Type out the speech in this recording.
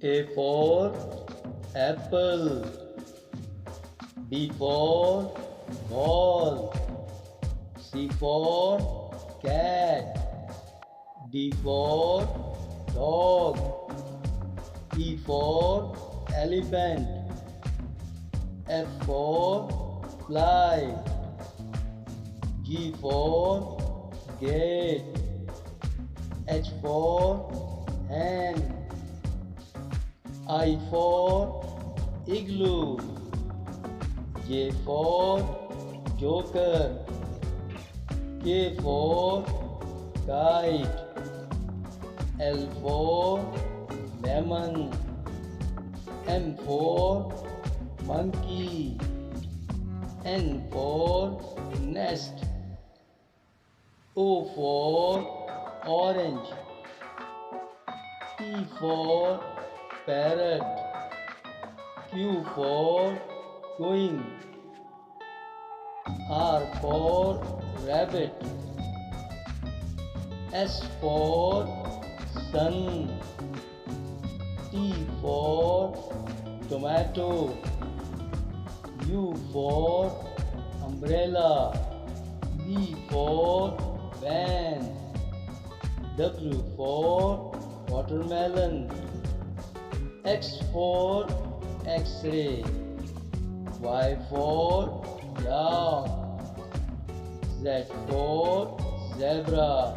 A for apple. B for ball. C for cat. D for dog. E for elephant. F for fly. G for gate. H for hen. I for igloo. J for joker. K for kite. L for lemon. M for monkey. N for nest. O for orange. P for parrot. Q for queen. R for rabbit. S for sun. T for tomato. U for umbrella. V for van. W for watermelon. X for X-ray. Y for yak. Z for zebra.